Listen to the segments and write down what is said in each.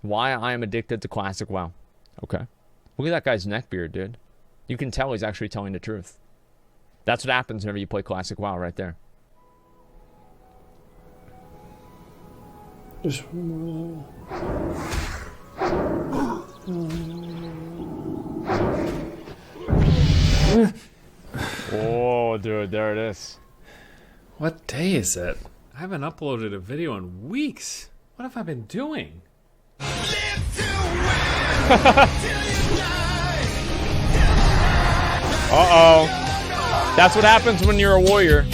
Why I am addicted to classic WoW. Okay. Look at that guy's neck beard, dude. You can tell he's actually telling the truth. That's what happens whenever you play classic WoW right there. Just one more. Oh, dude, there it is. What day is it? I haven't uploaded a video in weeks. What have I been doing? Uh-oh. That's what happens when you're a warrior.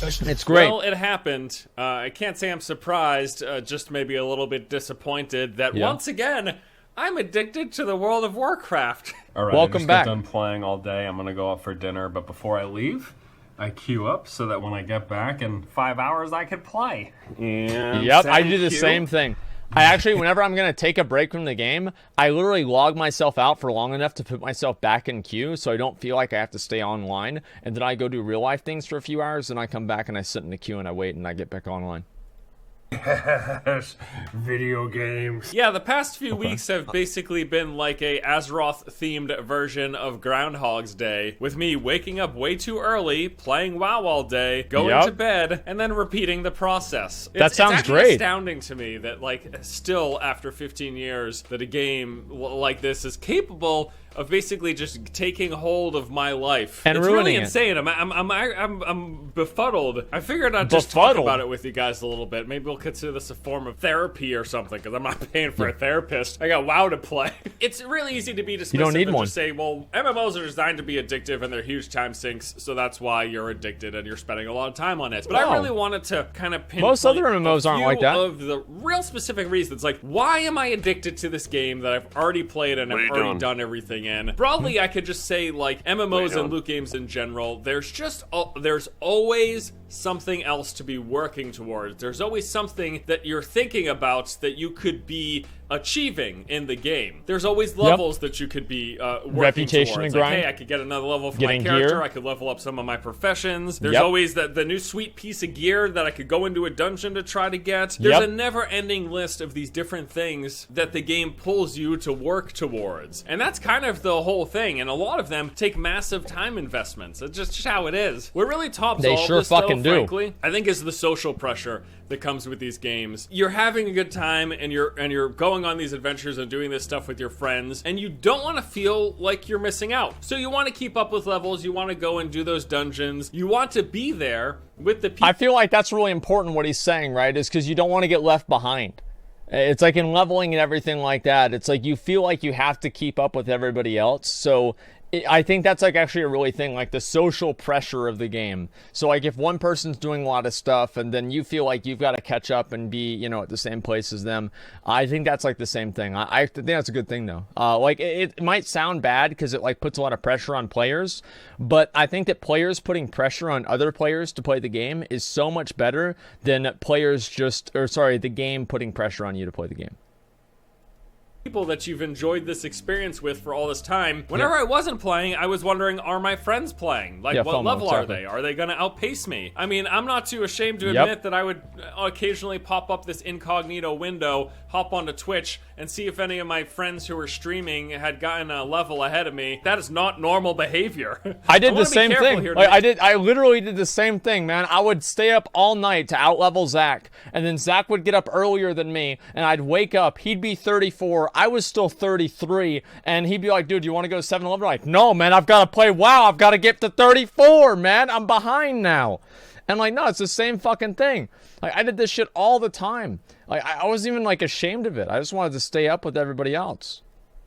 It's great. Well, it happened. I can't say I'm surprised, just maybe a little bit disappointed that once again, I'm addicted to the World of Warcraft. All right, welcome back. I just got done playing all day. I'm going to go out for dinner, but before I leave, I queue up so that when I get back in 5 hours, I can play. Yep, I do the same thing. I actually, whenever I'm going to take a break from the game, I literally log myself out for long enough to put myself back in queue so I don't feel like I have to stay online. And then I go do real life things for a few hours, and I come back and I sit in the queue and I wait and I get back online. Video games. Yeah, the past few weeks have basically been like a Azeroth-themed version of Groundhog's Day, with me waking up way too early, playing WoW all day, going to bed, and then repeating the process. That sounds it's great. Astounding to me that, like, still after 15 years, that a game like this is capable of basically just taking hold of my life. And it's ruining really insane. I'm befuddled. I figured I'd just talk about it with you guys a little bit. Maybe we'll consider this a form of therapy or something, because I'm not paying for a therapist. I got WoW to play. It's really easy to be dismissive. You don't need and one. Just say, well, MMOs are designed to be addictive and they're huge time sinks, so that's why you're addicted and you're spending a lot of time on it. But I really wanted to kind of pinpoint most other MMOs aren't like that. Of the real specific reasons, like, why am I addicted to this game that I've already played and I've already done everything in? Broadly, I could just say, like, MMOs and loot games in general, there's always something else to be working towards. There's always something that you're thinking about that you could be achieving in the game. There's always levels that you could be working reputation towards. and grind. Like, hey, I could get another level for Getting my character. gear. I could level up some of my professions. There's always the new sweet piece of gear that I could go into a dungeon to try to get. There's a never-ending list of these different things that the game pulls you to work towards. And that's kind of the whole thing. And a lot of them take massive time investments. It's just how it is. What really tops all this, frankly, I think, is the social pressure that comes with these games. You're having a good time and you're going on these adventures and doing this stuff with your friends, and you don't want to feel like you're missing out. So you want to keep up with levels, you want to go and do those dungeons, you want to be there with the people. I feel like that's really important what he's saying, right? Is because you don't want to get left behind. It's like in leveling and everything like that, it's like you feel like you have to keep up with everybody else. So I think that's like actually a really thing, like the social pressure of the game. So like if one person's doing a lot of stuff and then you feel like you've got to catch up and be, you know, at the same place as them, I think that's like the same thing. I think that's a good thing though. Like it might sound bad because it like puts a lot of pressure on players, but I think that players putting pressure on other players to play the game is so much better than the game putting pressure on you to play the game. People that you've enjoyed this experience with for all this time. Whenever I wasn't playing, I was wondering, are my friends playing? Like, what level are they? Are they going to outpace me? I mean, I'm not too ashamed to admit that I would occasionally pop up this incognito window, hop onto Twitch, and see if any of my friends who were streaming had gotten a level ahead of me. That is not normal behavior. I did the same thing. I literally did the same thing, man. I would stay up all night to outlevel Zach, and then Zach would get up earlier than me, and I'd wake up. He'd be 34. I was still 33, and he'd be like, dude, you want to go to 7-Eleven? Like, no, man, I've got to play WoW. I've got to get to 34, man. I'm behind now. And like, no, it's the same fucking thing. Like, I did this shit all the time. Like, I wasn't even like ashamed of it. I just wanted to stay up with everybody else.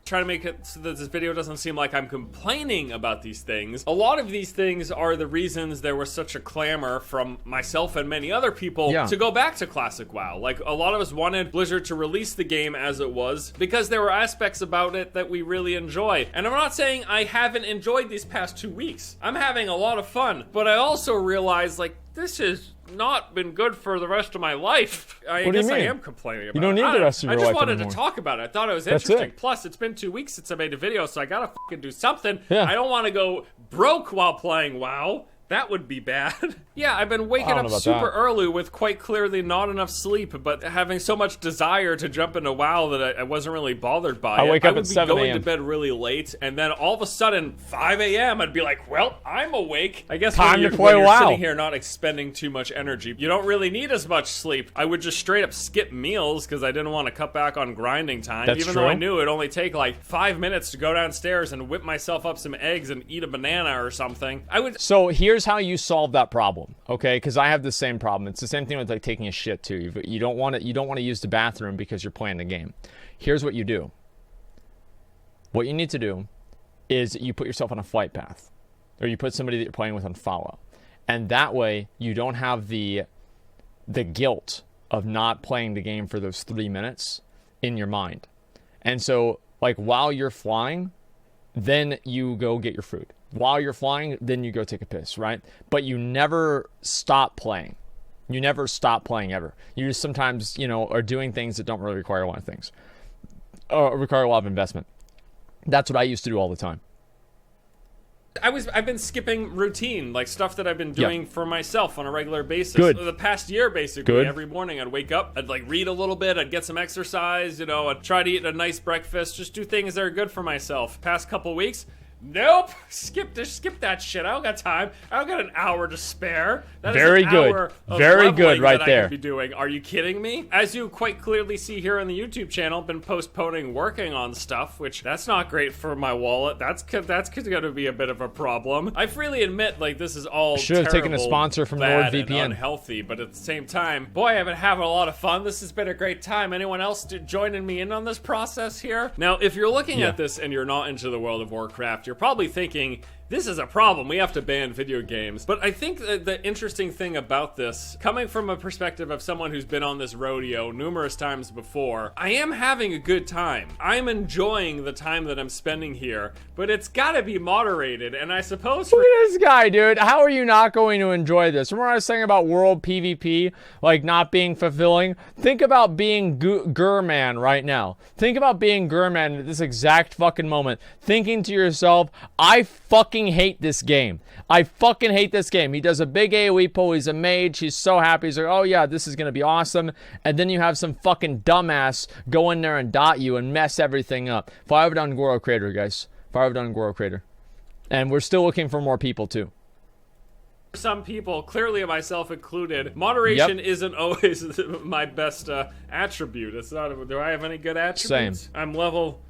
Try to make it so that this video doesn't seem like I'm complaining about these things. A lot of these things are the reasons there was such a clamor from myself and many other people to go back to Classic WoW. Like, a lot of us wanted Blizzard to release the game as it was because there were aspects about it that we really enjoy. And I'm not saying I haven't enjoyed these past 2 weeks. I'm having a lot of fun. But I also realize, like, this has not been good for the rest of my life. I guess I am complaining about it. You don't need the rest of your life I just wanted anymore. to talk about it. I thought it was interesting. Plus, it's been 2 weeks since I made a video, so I gotta fucking do something. Yeah. I don't want to go broke while playing WoW. That would be bad. Yeah, I've been waking up super early with quite clearly not enough sleep, but having so much desire to jump into WoW that I wasn't really bothered by it. I wake up at 7 a.m. I would be going to bed really late, and then all of a sudden, 5 a.m., I'd be like, well, I'm awake. I guess time when to play you're WoW. Sitting here not expending too much energy, you don't really need as much sleep. I would just straight up skip meals because I didn't want to cut back on grinding time, That's even true. though I knew it'd only take like 5 minutes to go downstairs and whip myself up some eggs and eat a banana or something. So here's how you solve that problem, okay? Because I have the same problem. It's the same thing with like taking a shit too. You don't want to use the bathroom because you're playing the game. Here's what you do. What you need to do is you put yourself on a flight path, or you put somebody that you're playing with on follow, and that way you don't have the guilt of not playing the game for those 3 minutes in your mind. And so, like, while you're flying, then you go get your food. While you're flying, then you go take a piss, right? But you never stop playing. You never stop playing ever. You just sometimes, are doing things that don't really require a lot of things. Require a lot of investment. That's what I used to do all the time. I've been skipping routine, like stuff that I've been doing for myself on a regular basis. Good. The past year, basically. Good. Every morning I'd wake up, I'd like read a little bit, I'd get some exercise, I'd try to eat a nice breakfast, just do things that are good for myself. Past couple weeks, nope, skip that shit. I don't got time. I don't got an hour to spare. That Very is an good. Hour of Very good right that there. I could be doing. Are you kidding me? As you quite clearly see here on the YouTube channel, been postponing working on stuff, which that's not great for my wallet. That's going to be a bit of a problem. I freely admit, like, this is all should have taken a sponsor from NordVPN. And unhealthy, but at the same time, boy, I've been having a lot of fun. This has been a great time. Anyone else joining me in on this process here? Now, if you're looking at this and you're not into the World of Warcraft, you're probably thinking, this is a problem. We have to ban video games. But I think that the interesting thing about this, coming from a perspective of someone who's been on this rodeo numerous times before, I am having a good time. I'm enjoying the time that I'm spending here, but it's gotta be moderated, and I suppose Look at this guy, dude. How are you not going to enjoy this? Remember what I was saying about world PvP, like not being fulfilling? Think about being Gurman right now. Think about being Gurman at this exact fucking moment, thinking to yourself, I fucking hate this game. I fucking hate this game. He does a big AoE pull. He's a mage. He's so happy. He's like, oh yeah, this is going to be awesome. And then you have some fucking dumbass go in there and dot you and mess everything up. Fire down Goro Crater, guys. Fire down Goro Crater. And we're still looking for more people too. Some people, clearly myself included, moderation isn't always my best attribute. It's not. Do I have any good attributes? Same. I'm level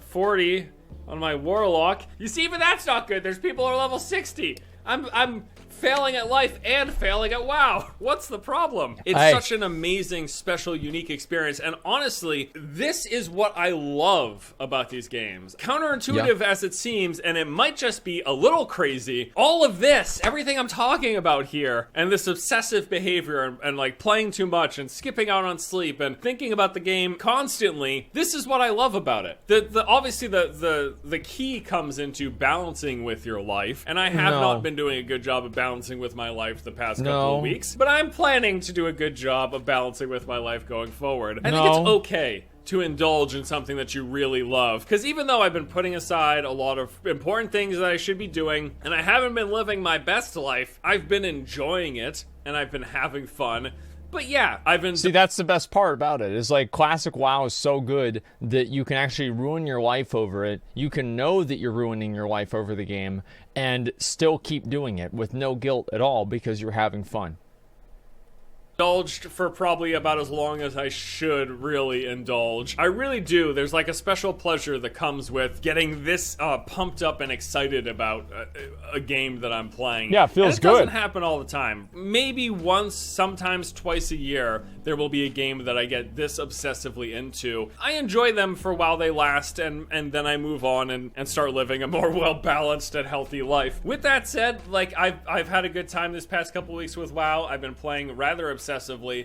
40 on my warlock. You see, even that's not good. There's people who are level 60. I'm failing at life and failing at WoW. What's the problem? It's such an amazing, special, unique experience. And honestly, this is what I love about these games. Counterintuitive as it seems, and it might just be a little crazy, all of this, everything I'm talking about here, and this obsessive behavior and like playing too much and skipping out on sleep and thinking about the game constantly, this is what I love about it. Obviously the key comes into balancing with your life, and I have not been doing a good job of balancing with my life the past couple of weeks, but I'm planning to do a good job of balancing with my life going forward. I think it's okay to indulge in something that you really love, because even though I've been putting aside a lot of important things that I should be doing, and I haven't been living my best life, I've been enjoying it, and I've been having fun. But yeah, I've been... See, that's the best part about it, is like classic WoW is so good that you can actually ruin your life over it. You can know that you're ruining your life over the game and still keep doing it with no guilt at all because you're having fun. Indulged for probably about as long as I should really indulge. I really do. There's like a special pleasure that comes with getting this pumped up and excited about a game that I'm playing. Yeah, it feels good. It doesn't happen all the time. Maybe once, sometimes twice a year, there will be a game that I get this obsessively into. I enjoy them for while they last, and then I move on and start living a more well-balanced and healthy life. With that said, like, I've had a good time this past couple weeks with WoW. I've been playing rather obsessively.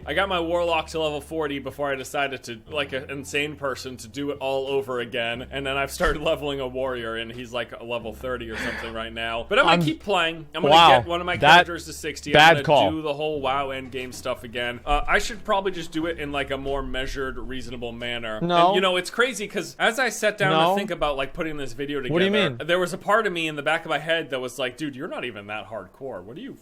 I got my warlock to level 40 before I decided to, like an insane person, to do it all over again. And then I've started leveling a warrior, and he's like a level 30 or something right now. But I'm gonna keep playing. I'm gonna get one of my characters to 60. I'm gonna do the whole WoW endgame stuff again. I should probably just do it in like a more measured, reasonable manner. No. And, you know, it's crazy because as I sat down to think about like putting this video together, what do you mean? There was a part of me in the back of my head that was like, dude, you're not even that hardcore. What are you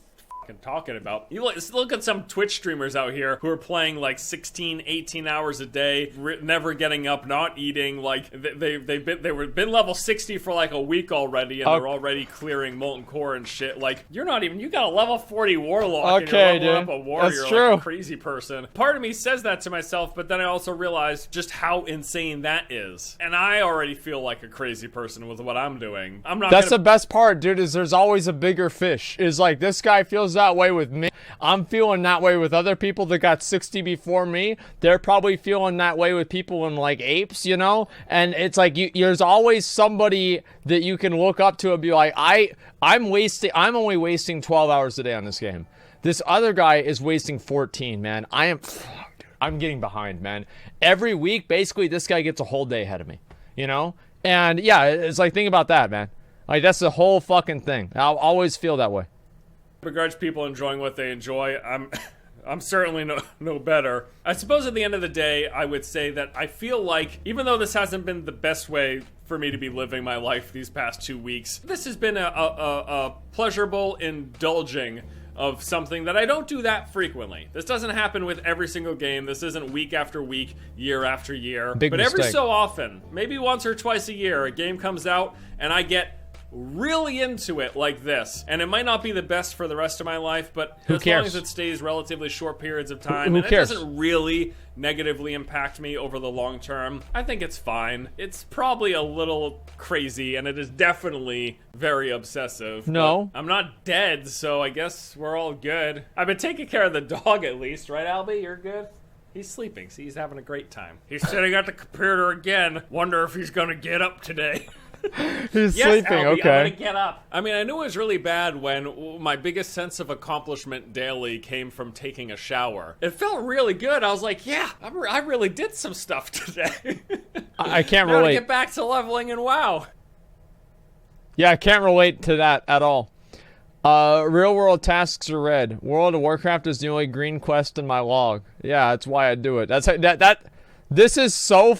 talking about? You look at some Twitch streamers out here who are playing like 16, 18 hours a day, never getting up, not eating. Like they've been level 60 for like a week already, and they're already clearing molten core and shit. Like you're not even. You got a level 40 warlock, and you're leveling up a warrior. That's true. Like a crazy person. Part of me says that to myself, but then I also realize just how insane that is, and I already feel like a crazy person with what I'm doing. I'm not. That's the best part, dude. Is there's always a bigger fish. Is like this guy feels that way with me. I'm feeling that way with other people that got 60 before me. They're probably feeling that way with people in like apes, you know? And it's like there's always somebody that you can look up to and be like, I'm only wasting 12 hours a day on this game. This other guy is wasting 14, man. I'm getting behind, man. Every week, basically, this guy gets a whole day ahead of me, you know? And yeah, it's like, think about that, man. Like, that's the whole fucking thing. I'll always feel that way. Begrudge people enjoying what they enjoy. I'm certainly no better. I suppose at the end of the day, I would say that I feel like, even though this hasn't been the best way for me to be living my life these past 2 weeks, this has been a pleasurable indulging of something that I don't do that frequently. This doesn't happen with every single game. This isn't week after week, year after year. But every so often, maybe once or twice a year, a game comes out and I get really into it like this, and it might not be the best for the rest of my life, but as long as it stays relatively short periods of time, and it doesn't really negatively impact me over the long term, I think it's fine. It's probably a little crazy, and it is definitely very obsessive. No. I'm not dead, so I guess we're all good. I've been taking care of the dog at least, right, Albie? You're good? He's sleeping, see, he's having a great time. He's sitting at the computer again. Wonder if he's gonna get up today. He's sleeping, Albie, okay. I'm gonna get up. I mean, I knew it was really bad when my biggest sense of accomplishment daily came from taking a shower. It felt really good. I was like, yeah, I really did some stuff today. I can't now relate. To get back to leveling in WoW. Yeah, I can't relate to that at all. Real world tasks are red. World of Warcraft is the only green quest in my log. Yeah, that's why I do it. This is so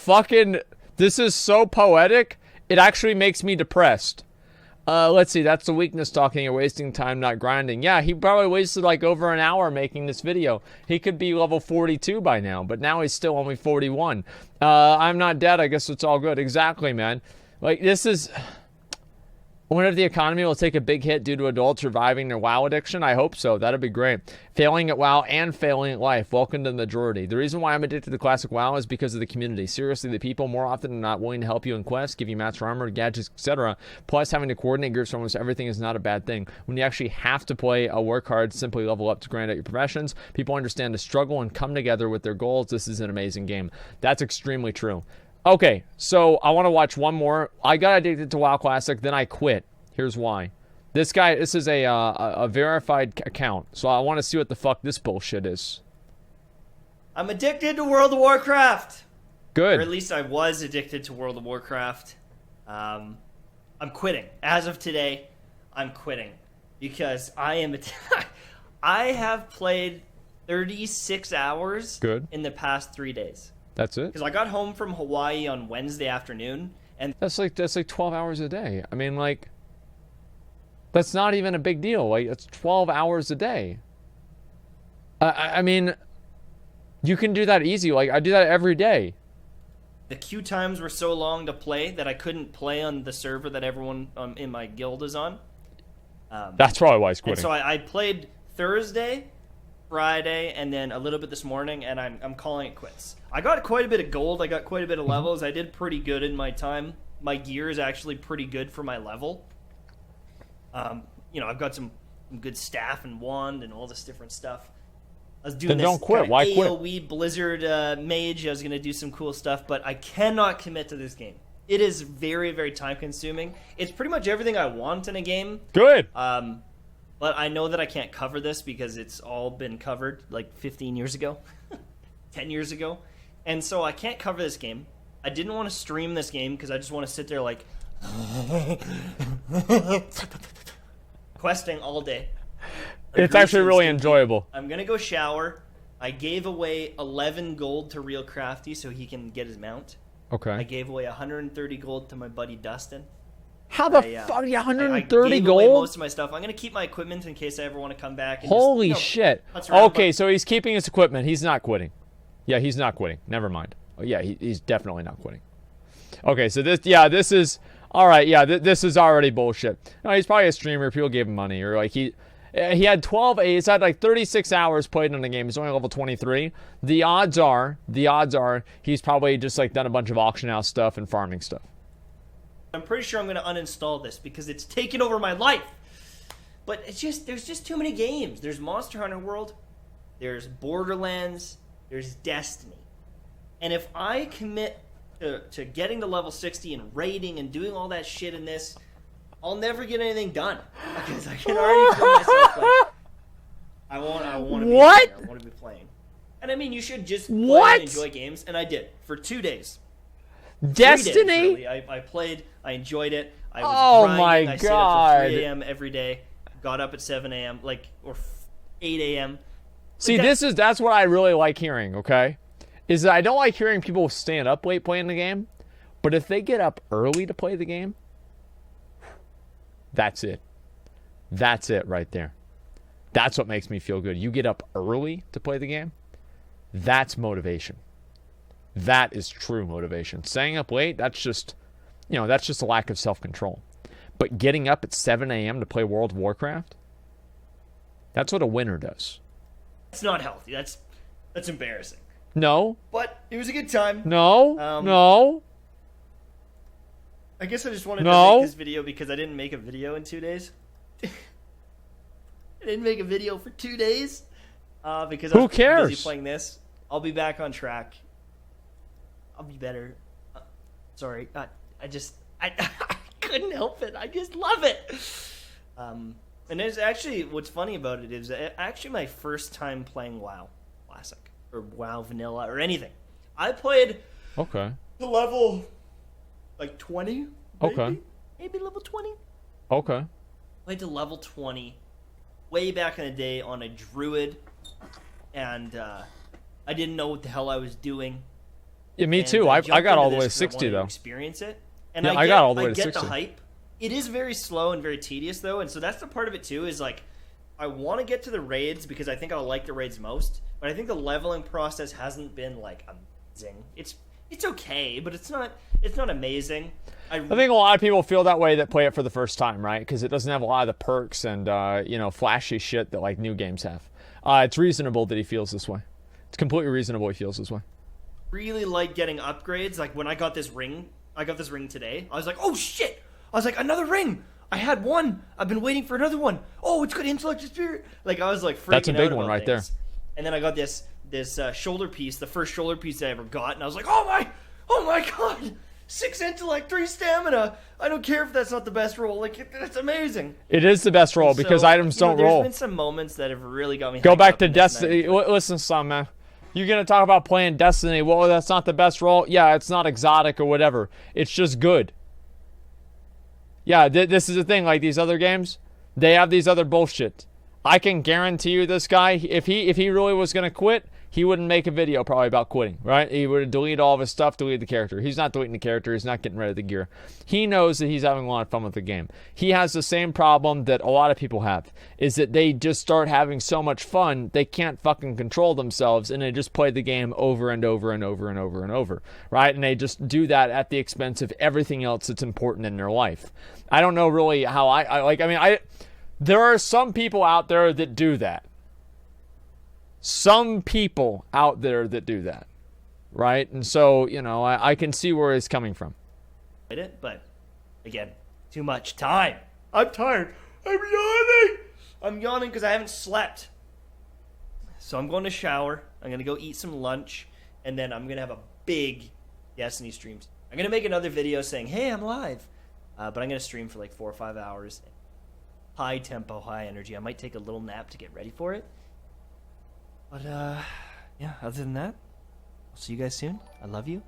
poetic. It actually makes me depressed. Let's see, that's the weakness talking. You're wasting time, not grinding. Yeah, he probably wasted like over an hour making this video. He could be level 42 by now, but now he's still only 41. I'm not dead, I guess it's all good. Exactly, man. Like, this is... I wonder if the economy will take a big hit due to adults reviving their WoW addiction. I hope so. That'd be great. Failing at WoW and failing at life. Welcome to the majority. The reason why I'm addicted to classic WoW is because of the community. Seriously, the people more often than not willing to help you in quests, give you master armor, gadgets, etc. Plus, having to coordinate groups for almost everything is not a bad thing. When you actually have to play or work hard, simply level up to grind out your professions, people understand the struggle and come together with their goals. This is an amazing game. That's extremely true. Okay, so I want to watch one more. I got addicted to WoW Classic, then I quit. Here's why. This is a verified account, so I want to see what the fuck this bullshit is. I'm addicted to World of Warcraft. Good. Or at least I was addicted to World of Warcraft. I'm quitting. As of today, I'm quitting. Because I have played 36 hours in the past 3 days. That's it? Because I got home from Hawaii on Wednesday afternoon, and that's like 12 hours a day. I mean, like, that's not even a big deal. Like, it's 12 hours a day. I mean, you can do that easy. Like, I do that every day. The queue times were so long to play that I couldn't play on the server that everyone in my guild is on. That's probably why he's quitting. And so I played Thursday, Friday, and then a little bit this morning, and I'm calling it quits. I got quite a bit of gold. I got quite a bit of levels. I did pretty good in my time. My gear is actually pretty good for my level. You know, I've got some good staff and wand and all this different stuff. I was doing then don't quit. Why quit? AoE Blizzard mage. I was going to do some cool stuff, but I cannot commit to this game. It is very, very time consuming. It's pretty much everything I want in a game. Good. But I know that I can't cover this because it's all been covered like 15 years ago, 10 years ago. And so I can't cover this game. I didn't want to stream this game because I just want to sit there like questing all day. It's actually really enjoyable. I'm going to go shower. I gave away 11 gold to Real Crafty so he can get his mount. Okay. I gave away 130 gold to my buddy Dustin. How the fuck? 130 I gave gold? away most of my stuff. I'm gonna keep my equipment in case I ever want to come back. And Holy just, shit. Okay, so he's keeping his equipment. He's not quitting. Yeah, he's not quitting. Never mind. Oh, yeah, he's definitely not quitting. Okay, so this is all right. Yeah, this is already bullshit. No, he's probably a streamer. People gave him money, or like he had 12. He's had like 36 hours played in the game. He's only level 23. The odds are he's probably just like done a bunch of auction house stuff and farming stuff. I'm pretty sure I'm going to uninstall this because it's taken over my life. But there's just too many games. There's Monster Hunter World, there's Borderlands, there's Destiny. And if I commit to getting to level 60 and raiding and doing all that shit in this, I'll never get anything done. Because I can already feel myself playing. I want to be What? I want to be playing. And I mean, you should just play and enjoy games. And I did for 2 days. Destiny? 3 days, really. I played. I enjoyed it. I was grinding. My I stayed up God. till 3 a.m. every day. Got up at 7 a.m. or 8 a.m. See, that's what I really like hearing, okay? Is that I don't like hearing people stand up late playing the game, but if they get up early to play the game, that's it. That's it right there. That's what makes me feel good. You get up early to play the game, that's motivation. That is true motivation. Staying up late, that's just a lack of self-control. But getting up at 7 a.m. to play World of Warcraft, that's what a winner does. It's not healthy. That's embarrassing. No. But it was a good time. No. No. I guess I just wanted to make this video because I didn't make a video in 2 days. I didn't make a video for 2 days because I was busy playing this. I'll be back on track. I'll be better. Sorry. I couldn't help it. I just love it. And it's actually, what's funny about it is actually my first time playing WoW Classic or WoW Vanilla or anything. I played the level like 20. Okay. Maybe level 20. Okay. Played to level 20 way back in the day on a druid, and I didn't know what the hell I was doing. Yeah, me too. I got all the way to 60 though. Experience it, and yeah, I got all the way to 60. I get the hype. It is very slow and very tedious though, and so that's the part of it too. Is like I want to get to the raids because I think I'll like the raids most, but I think the leveling process hasn't been like amazing. It's okay, but it's not amazing. I think a lot of people feel that way that play it for the first time, right? Because it doesn't have a lot of the perks and flashy shit that like new games have. It's reasonable that he feels this way. It's completely reasonable he feels this way. Really like getting upgrades. Like when I got this ring today. I was like, oh shit! I was like, another ring. I had one. I've been waiting for another one. Oh, it's got intellect and spirit. Like I was like freaking out. That's a big one right there. And then I got this shoulder piece, the first shoulder piece I ever got, and I was like, oh my god, 6 intellect, 3 stamina. I don't care if that's not the best roll. Like that's amazing. It is the best roll because items don't roll. There's been some moments that have really got me. Go back to Destiny. Listen, son, man. You're gonna talk about playing Destiny. Well, that's not the best roll. Yeah, it's not exotic or whatever. It's just good. Yeah, this is the thing. Like these other games, they have these other bullshit. I can guarantee you this guy, if he really was going to quit, he wouldn't make a video probably about quitting, right? He would delete all of his stuff, delete the character. He's not deleting the character. He's not getting rid of the gear. He knows that he's having a lot of fun with the game. He has the same problem that a lot of people have, is that they just start having so much fun, they can't fucking control themselves, and they just play the game over and over and over and over and over, right? And they just do that at the expense of everything else that's important in their life. I don't know really how there are some people out there that do that. Some people out there that do that, right? And so, I can see where he's coming from. But, again, too much time. I'm tired. I'm yawning because I haven't slept. So I'm going to shower. I'm going to go eat some lunch. And then I'm going to have a big Destiny stream. I'm going to make another video saying, hey, I'm live. But I'm going to stream for like 4 or 5 hours. High tempo, high energy. I might take a little nap to get ready for it. But, yeah, other than that, I'll see you guys soon. I love you.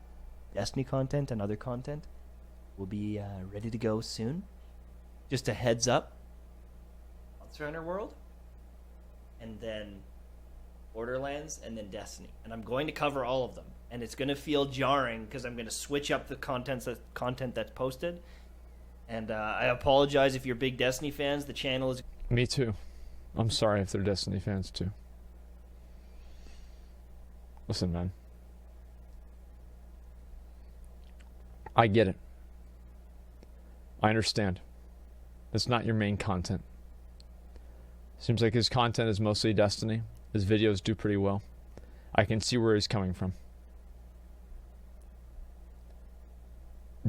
Destiny content and other content will be ready to go soon. Just a heads up. Monster Hunter World. And then Borderlands, and then Destiny. And I'm going to cover all of them. And it's going to feel jarring because I'm going to switch up the content that's posted. And I apologize if you're big Destiny fans. The channel is... Me too. I'm sorry if they're Destiny fans too. Listen, man. I get it. I understand. It's not your main content. Seems like his content is mostly Destiny. His videos do pretty well. I can see where he's coming from.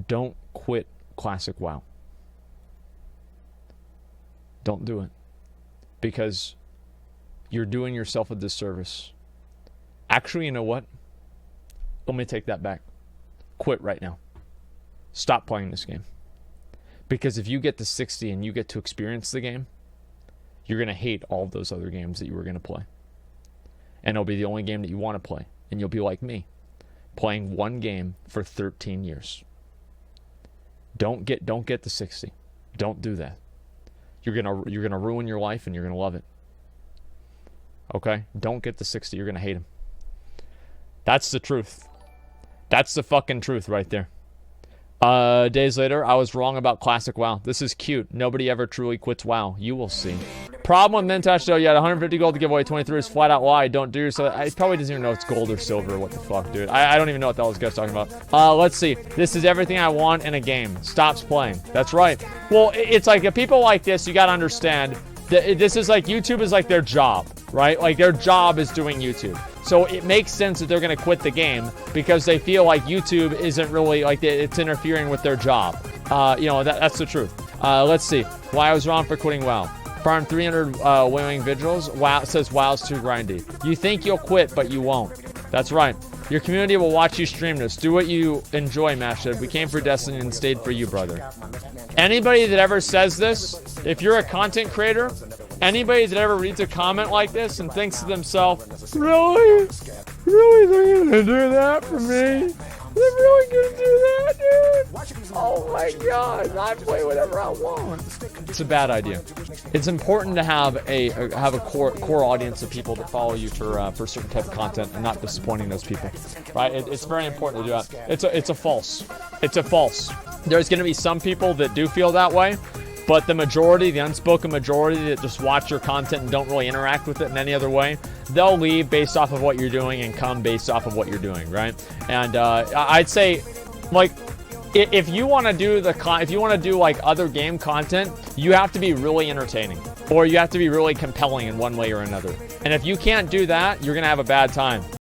Don't quit Classic WoW. Don't do it. Because you're doing yourself a disservice. Actually, you know what? Let me take that back. Quit right now. Stop playing this game. Because if you get to 60 and you get to experience the game, you're going to hate all of those other games that you were going to play. And it'll be the only game that you want to play. And you'll be like me, playing one game for 13 years. Don't get to 60. Don't do that. You're gonna ruin your life and you're gonna love it. Okay? Don't get to 60. You're gonna hate him. That's the truth. That's the fucking truth right there. Days later, I was wrong about Classic WoW. This is cute. Nobody ever truly quits WoW. You will see. Problem with Mintash, though, you had 150 gold to give away. 23 is flat out lie. Don't do so. I probably doesn't even know if it's gold or silver or what the fuck, dude. I don't even know what that was guys talking about. Let's see. This is everything I want in a game. Stops playing. That's right. Well, it's like if people like this, you gotta understand that this is like YouTube is like their job, right? Like their job is doing YouTube. So it makes sense that they're going to quit the game because they feel like YouTube isn't really like it's interfering with their job. That's the truth. Let's see. Why I was wrong for quitting WoW. Farm 300 whaling vigils. WoW says WoW's too grindy. You think you'll quit, but you won't. That's right. Your community will watch you stream this. Do what you enjoy, Mashhead. We came for Destiny and stayed for you, brother. Anybody that ever says this, if you're a content creator, anybody that ever reads a comment like this and thinks to themselves, really? Really, they're gonna do that for me? They're really gonna do that, dude? Oh my god, I play whatever I want. It's a bad idea. It's important to have a core audience of people that follow you for certain type of content and not disappointing those people, right? It's very important to do that. It's a false. There's gonna be some people that do feel that way. But the majority, the unspoken majority that just watch your content and don't really interact with it in any other way, they'll leave based off of what you're doing and come based off of what you're doing, right? And I'd say, like, if you want to do like other game content, you have to be really entertaining, or you have to be really compelling in one way or another. And if you can't do that, you're gonna have a bad time.